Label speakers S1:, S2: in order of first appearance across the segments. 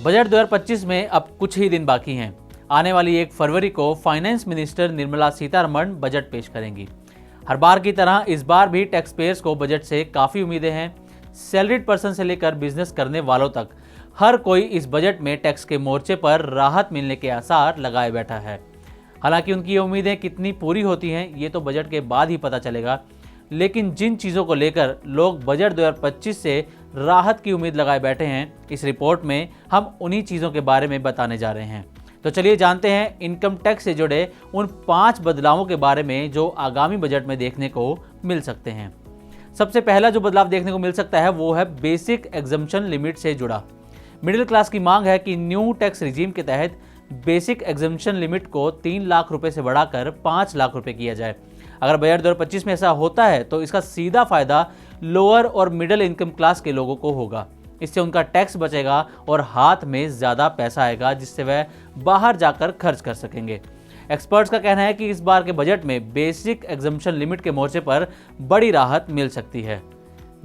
S1: Budget 2025 में अब कुछ ही दिन बाकी हैं। आने वाली 1 फरवरी को finance minister Nirmala Sitharaman budget पेश करेंगी। हर बार की तरह इस बार भी टैक्स पेयर्स को बजट से काफ़ी उम्मीदें हैं। सैलरीड पर्सन से लेकर बिजनेस करने वालों तक हर कोई इस बजट में टैक्स के मोर्चे पर राहत मिलने के आसार लगाए बैठा है। हालांकि उनकी ये उम्मीदें कितनी पूरी होती हैं ये तो बजट के बाद ही पता चलेगा, लेकिन जिन चीज़ों को लेकर लोग बजट 2025 से राहत की उम्मीद लगाए बैठे हैं, इस रिपोर्ट में हम उन्हीं चीज़ों के बारे में बताने जा रहे हैं। तो चलिए जानते हैं इनकम टैक्स से जुड़े उन 5 बदलावों के बारे में जो आगामी बजट में देखने को मिल सकते हैं। सबसे पहला जो बदलाव देखने को मिल सकता है वो है बेसिक एग्जम्पशन लिमिट से जुड़ा। मिडिल क्लास की मांग है कि न्यू टैक्स रिजीम के तहत बेसिक एग्जम्पशन लिमिट को 3 लाख रुपए से बढ़ाकर 5 लाख रुपए किया जाए। अगर बजट 2025 में ऐसा होता है तो इसका सीधा फायदा लोअर और मिडिल इनकम क्लास के लोगों को होगा। इससे उनका टैक्स बचेगा और हाथ में ज़्यादा पैसा आएगा जिससे वह बाहर जाकर खर्च कर सकेंगे। एक्सपर्ट्स का कहना है कि इस बार के बजट में बेसिक एग्जम्पशन लिमिट के मोर्चे पर बड़ी राहत मिल सकती है।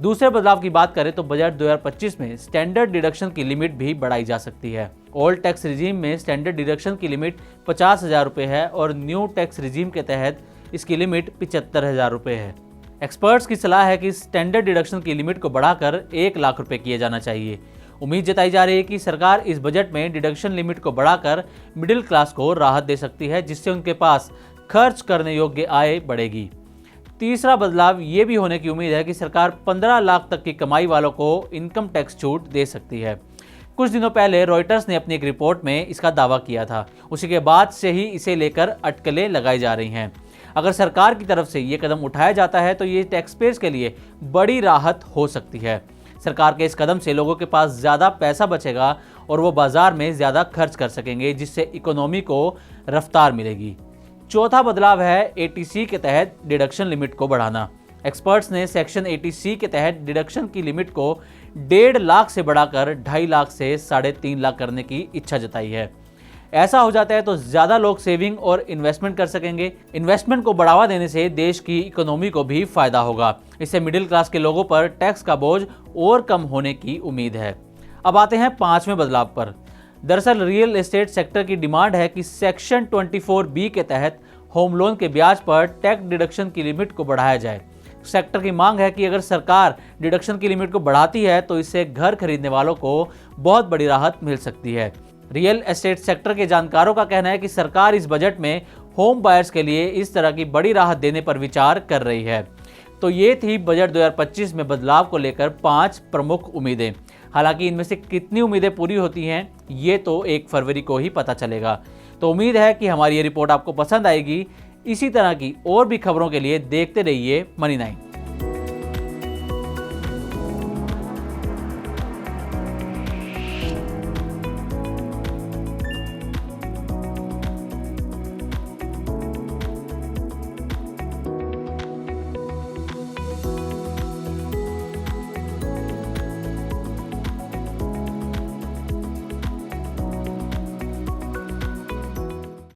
S1: दूसरे बदलाव की बात करें तो बजट 2025 में स्टैंडर्ड डिडक्शन की लिमिट भी बढ़ाई जा सकती है। ओल्ड टैक्स रिजीम में स्टैंडर्ड डिडक्शन की लिमिट 50,000 रुपये है और न्यू टैक्स रिजीम के तहत इसकी लिमिट 75,000 रुपये है। एक्सपर्ट्स की सलाह है कि स्टैंडर्ड डिडक्शन की लिमिट को बढ़ाकर 1 लाख रुपये किया जाना चाहिए। उम्मीद जताई जा रही है कि सरकार इस बजट में डिडक्शन लिमिट को बढ़ाकर मिडिल क्लास को राहत दे सकती है, जिससे उनके पास खर्च करने योग्य आय बढ़ेगी। तीसरा बदलाव ये भी होने की उम्मीद है कि सरकार 15 लाख तक की कमाई वालों को इनकम टैक्स छूट दे सकती है। कुछ दिनों पहले रॉयटर्स ने अपनी एक रिपोर्ट में इसका दावा किया था। उसी के बाद से ही इसे लेकर अटकलें लगाई जा रही हैं। अगर सरकार की तरफ से ये कदम उठाया जाता है तो ये टैक्स पेयर्स के लिए बड़ी राहत हो सकती है। सरकार के इस कदम से लोगों के पास ज़्यादा पैसा बचेगा और वो बाजार में ज़्यादा खर्च कर सकेंगे, जिससे इकोनॉमी को रफ्तार मिलेगी। चौथा बदलाव है ATC के तहत डिडक्शन लिमिट को बढ़ाना। एक्सपर्ट्स ने सेक्शन ATC के तहत डिडक्शन की लिमिट को 1.5 लाख से बढ़ाकर 2.5 लाख से 3.5 लाख करने की इच्छा जताई है। ऐसा हो जाता है तो ज़्यादा लोग सेविंग और इन्वेस्टमेंट कर सकेंगे। इन्वेस्टमेंट को बढ़ावा देने से देश की इकोनॉमी को भी फायदा होगा। इससे मिडिल क्लास के लोगों पर टैक्स का बोझ और कम होने की उम्मीद है। अब आते हैं 5वें बदलाव पर। दरअसल रियल एस्टेट सेक्टर की डिमांड है कि सेक्शन 24B के तहत होम लोन के ब्याज पर टैक्स डिडक्शन की लिमिट को बढ़ाया जाए। सेक्टर की मांग है कि अगर सरकार डिडक्शन की लिमिट को बढ़ाती है तो इससे घर खरीदने वालों को बहुत बड़ी राहत मिल सकती है। रियल एस्टेट सेक्टर के जानकारों का कहना है कि सरकार इस बजट में होम बायर्स के लिए इस तरह की बड़ी राहत देने पर विचार कर रही है। तो ये थी बजट 2025 में बदलाव को लेकर 5 प्रमुख उम्मीदें। हालांकि इनमें से कितनी उम्मीदें पूरी होती हैं ये तो 1 फरवरी को ही पता चलेगा। तो उम्मीद है कि हमारी ये रिपोर्ट आपको पसंद आएगी। इसी तरह की और भी खबरों के लिए देखते रहिए मनी 9।